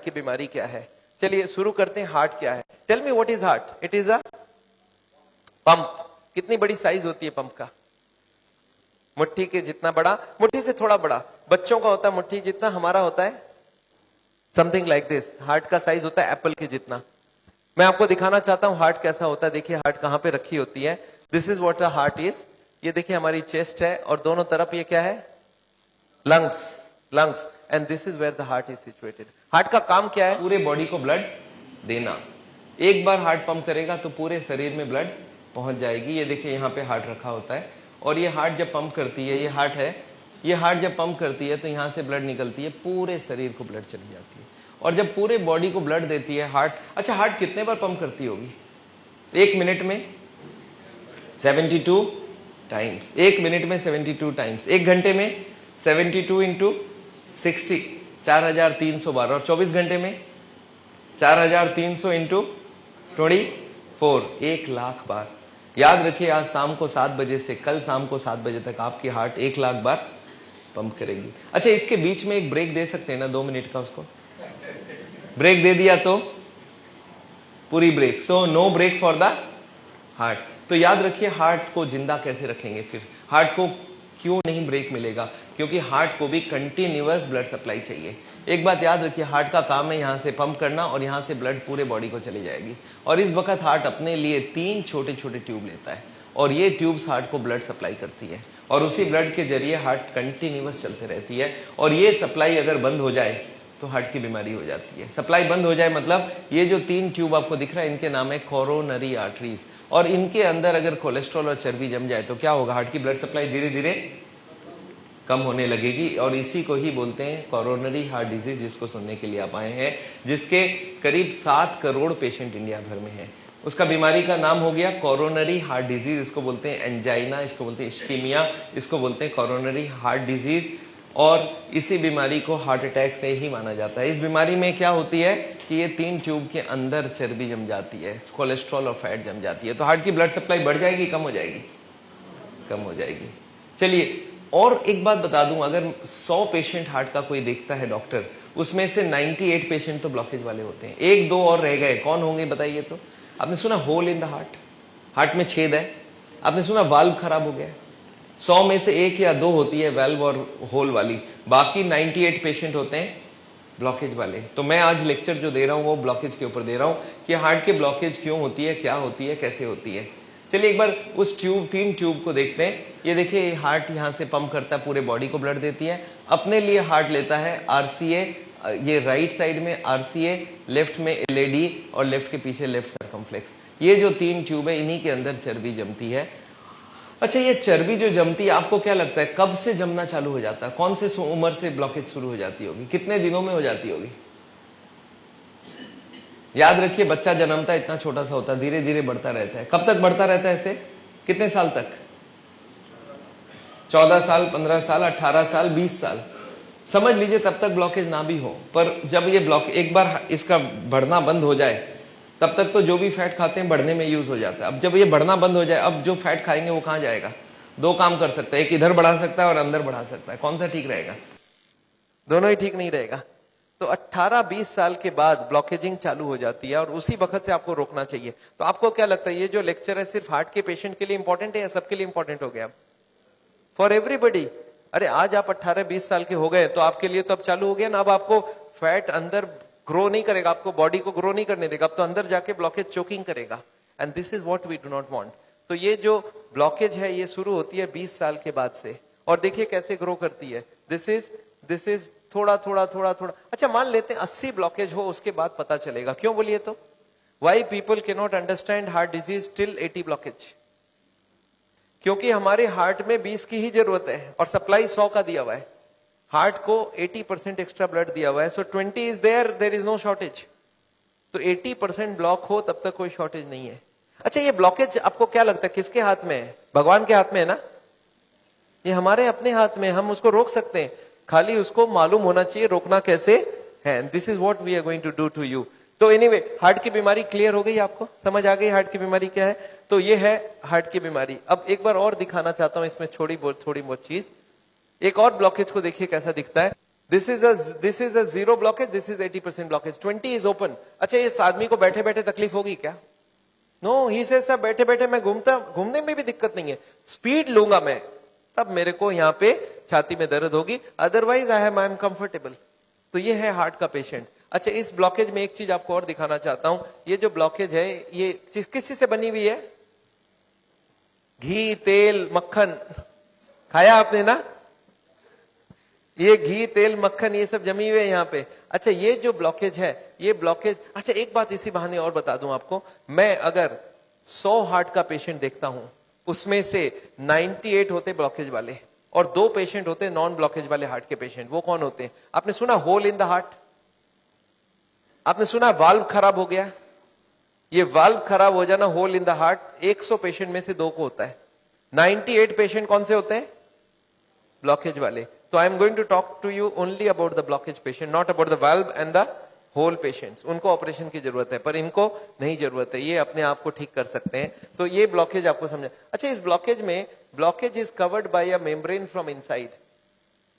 की बीमारी क्या है। चलिए शुरू करते हैं, हार्ट क्या है। Tell me what is heart. It is a pump. कितनी बड़ी साइज होती है पंप का? मुट्ठी के जितना बड़ा, मुट्ठी से थोड़ा बड़ा। बच्चों का होता है मुट्ठी जितना, हमारा होता है समथिंग लाइक दिस। हार्ट का साइज होता है एप्पल के जितना। मैं आपको दिखाना चाहता हूं हार्ट कैसा होता है। देखिए हार्ट कहां पे रखी होती है। This is what a heart is. ये देखिए हमारी चेस्ट है और दोनों तरफ ये क्या है? Lungs. Lungs. And this is where the heart is situated. Heart का काम क्या है? पूरे बॉडी को ब्लड देना। एक बार हार्ट पंप करेगा तो पूरे शरीर में ब्लड पहुंच जाएगी। ये देखिए यहाँ पे हार्ट रखा होता है और ये हार्ट जब पंप करती है, ये हार्ट है, ये हार्ट जब पंप करती है तो यहाँ से ब्लड निकलती है, पूरे शरीर को ब्लड चली जाती है। और जब पूरे बॉडी को ब्लड देती है हार्ट, अच्छा हार्ट कितने बार पंप करती होगी? एक मिनट में 72 टाइम्स। एक मिनट में 72 टाइम्स। एक घंटे में 72 इंटू 60, 4300 बार। और 24 घंटे में 4300 इंटू 24, 1,00,000 बार। याद रखिए आज शाम को 7 बजे से कल शाम को 7 बजे तक आपकी हार्ट 1,00,000 बार पंप करेगी। अच्छा इसके बीच में एक ब्रेक दे सकते हैं ना 2 मिनट का? उसको ब्रेक दे दिया तो पूरी break. So no break for the heart. तो याद रखिए हार्ट को जिंदा कैसे रखेंगे फिर? हार्ट को क्यों नहीं ब्रेक मिलेगा? क्योंकि हार्ट को भी कंटिन्यूअस ब्लड सप्लाई चाहिए। एक बात याद रखिए, हार्ट का काम है यहां से पंप करना और यहां से ब्लड पूरे बॉडी को चली जाएगी। और इस वक्त हार्ट अपने लिए 3 छोटे छोटे ट्यूब लेता है और ये ट्यूब्स हार्ट को ब्लड सप्लाई करती है और उसी ब्लड के जरिए हार्ट कंटिन्यूअस चलते रहती है। और ये सप्लाई अगर बंद हो जाए तो हार्ट की बीमारी हो जाती है। सप्लाई बंद हो जाए मतलब ये जो 3 ट्यूब आपको दिख रहा है इनके नाम है कोरोनरी आर्टरीज। और इनके अंदर अगर कोलेस्ट्रॉल और चर्बी जम जाए तो क्या होगा? हार्ट की ब्लड सप्लाई धीरे धीरे कम होने लगेगी और इसी को ही बोलते हैं कोरोनरी हार्ट डिजीज, जिसको सुनने के लिए आप आए हैं, जिसके करीब 7 करोड़ पेशेंट इंडिया भर में हैं। उसका बीमारी का नाम हो गया कोरोनरी हार्ट डिजीज। इसको बोलते हैं एंजाइना, इसको बोलते हैं इस्कीमिया, इसको बोलते हैं कोरोनरी हार्ट डिजीज। और इसी बीमारी को हार्ट अटैक से ही माना जाता है। इस बीमारी में क्या होती है कि ये 3 ट्यूब के अंदर चर्बी जम जाती है, कोलेस्ट्रॉल और फैट जम जाती है। तो हार्ट की ब्लड सप्लाई बढ़ जाएगी, कम हो जाएगी? कम हो जाएगी। चलिए और एक बात बता दूं, अगर 100 पेशेंट हार्ट का कोई देखता है डॉक्टर, उसमें से 98 पेशेंट तो ब्लॉकेज वाले होते हैं। 1-2 और रह गए, कौन होंगे बताइए? तो आपने सुना hole in the heart, heart में छेद है। आपने सुना वाल्व खराब हो गया। 100 में से 1 या 2 होती है वाल्व और होल वाली, बाकी 98 पेशेंट होते हैं ब्लॉकेज वाले। तो मैं आज लेक्चर जो दे रहा हूं वो ब्लॉकेज के ऊपर दे रहा हूं कि हार्ट के ब्लॉकेज क्यों होती है, क्या होती है, कैसे होती है। चलिए एक बार उस 3 ट्यूब को देखते हैं। ये देखिए हार्ट यहां से पंप करता है, पूरे बॉडी को ब्लड देती है। अपने लिए हार्ट लेता है आरसीए, ये राइट साइड में आरसीए, लेफ्ट में एलएडी और लेफ्ट के पीछे लेफ्ट सर्कमफ्लेक्स। ये जो 3 ट्यूब है इन्हीं के अंदर चर्बी जमती है। अच्छा ये चर्बी जो जमती है, आपको क्या लगता है कब से जमना चालू हो जाता है? कौन से उम्र से ब्लॉकेज शुरू हो जाती होगी? कितने दिनों में हो जाती होगी? याद रखिए बच्चा जन्मता है इतना छोटा सा होता है, धीरे धीरे बढ़ता रहता है। कब तक बढ़ता रहता है ऐसे? कितने साल तक? 14 साल, 15 साल, 18 साल, 20 साल समझ लीजिए, तब तक ब्लॉकेज ना भी हो। पर जब ये ब्लॉक एक बार इसका बढ़ना बंद हो जाए, तब तक तो जो भी फैट खाते हैं बढ़ने में यूज हो जाता है। अब जब ये बढ़ना बंद हो जाए, अब जो फैट खाएंगे वो कहां जाएगा? 2 काम कर सकता है, एक इधर बढ़ा सकता है और अंदर बढ़ा सकता है। कौन सा ठीक रहेगा? दोनों ही ठीक नहीं रहेगा। तो 18-20 साल के बाद ब्लॉकेजिंग चालू हो जाती है और उसी वक्त से आपको रोकना चाहिए। तो आपको क्या लगता है ये जो लेक्चर है सिर्फ हार्ट के पेशेंट के लिए इंपॉर्टेंट है या सबके लिए इंपॉर्टेंट हो गया? For everybody. अरे आज आप 18-20 साल के हो गए तो आपके लिए तो अब चालू हो गया ना। अब आपको फैट अंदर ग्रो नहीं करेगा, आपको बॉडी को ग्रो नहीं करने देगा, अब तो अंदर जाके ब्लॉकेज चोकिंग करेगा। And this is what we do not want. तो ये जो ब्लॉकेज है ये शुरू होती है 20 साल के बाद से और देखिए कैसे ग्रो करती है। दिस इज थोड़ा थोड़ा थोड़ा थोड़ा। अच्छा मान लेते हैं 80 ब्लॉकेज हो, उसके बाद पता चलेगा। क्यों बोलिए तो? Why people can not understand heart disease till 80 blockage? क्योंकि हमारे हार्ट में 20 की ही जरूरत है और सप्लाई 100 का दिया हुआ है। हार्ट को 80% एक्स्ट्रा ब्लड दिया हुआ है, so 20 is there is no shortage. तो 80% ब्लॉक हो तब तक कोई शॉर्टेज नहीं है। अच्छा ये ब्लॉकेज आपको क्या लगता है किसके हाथ में है? भगवान के हाथ में है ना? ये हमारे अपने हाथ में, हम उसको रोक सकते हैं, खाली उसको मालूम होना चाहिए रोकना कैसे है। This is what we are going to do to you. तो एनीवे हार्ट की बीमारी क्लियर हो गई, आपको समझ आ गई हार्ट की बीमारी क्या है। तो ये है हार्ट की बीमारी। अब एक बार और दिखाना चाहता हूं इसमें थोड़ी बहुत चीज। एक और ब्लॉकेज को देखिए कैसा दिखता है। This is a zero blockage, this is 80% blockage, 20 is open. अच्छा, इस आदमी को बैठे बैठे तकलीफ होगी क्या? नो, ही से सब बैठे बैठे मैं घूमने में भी दिक्कत नहीं है, स्पीड लूंगा मैं, तब मेरे को यहाँ पे छाती में दर्द होगी, अदरवाइज आई एम कंफर्टेबल। तो ये है हार्ट का पेशेंट। अच्छा, इस ब्लॉकेज में एक चीज आपको और दिखाना चाहता हूं, ये जो ब्लॉकेज है ये किस चीज से बनी हुई है? घी, तेल, मक्खन खाया आपने ना? ये घी, तेल, मक्खन ये सब जमी हुए है यहाँ पे। अच्छा, ये जो ब्लॉकेज है, ये ब्लॉकेज, अच्छा एक बात इसी बहाने और बता दूं आपको, मैं अगर 100 हार्ट का पेशेंट देखता हूं, उसमें से 98 होते ब्लॉकेज वाले और 2 पेशेंट होते नॉन ब्लॉकेज वाले हार्ट के पेशेंट। वो कौन होते हैं? आपने सुना होल इन द हार्ट? आपने सुना वाल्व खराब हो गया? ये वाल्व खराब हो जाना, hole in the heart, 100 patient में से 2 को होता है। 98 पेशेंट कौन से होते हैं? ब्लॉकेज वाले। तो I am going to talk to you only about the blockage patient, not about the valve and the hole patients. उनको ऑपरेशन की जरूरत है, पर इनको नहीं जरूरत है, ये अपने आप को ठीक कर सकते हैं। तो ये ब्लॉकेज आपको समझा। अच्छा, इस ब्लॉकेज में, blockage is covered by a membrane from inside.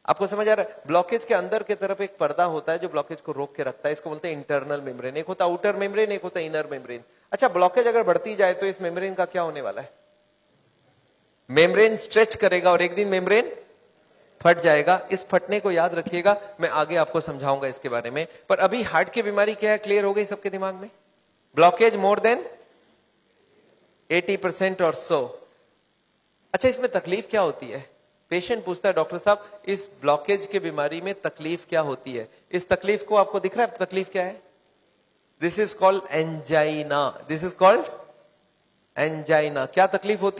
आपको समझ आ रहा है? ब्लॉकेज के अंदर की तरफ एक पर्दा होता है जो ब्लॉकेज को रोक के रखता है, इसको बोलते हैं इंटरनल मेम्ब्रेन। एक होता है आउटर मेम्ब्रेन, एक होता है इनर मेम्ब्रेन। अच्छा, ब्लॉकेज अगर बढ़ती जाए तो इस मेम्ब्रेन का क्या होने वाला है? मेम्ब्रेन स्ट्रेच करेगा और एक दिन मेम्ब्रेन फट जाएगा। इस फटने को याद रखिएगा, मैं आगे आपको समझाऊंगा इसके बारे में। पर अभी हार्ट की बीमारी क्या है, क्लियर हो गई सबके दिमाग में? ब्लॉकेज मोर देन 80% और सो। अच्छा, इसमें तकलीफ क्या होती है? पेशेंट पूछता है, डॉक्टर साहब इस ब्लॉकेज की बीमारी में तकलीफ क्या होती है? इस तकलीफ को आपको दिख रहा है तकलीफ क्या है? This is called angina. This is called angina. क्या तकलीफ होती है?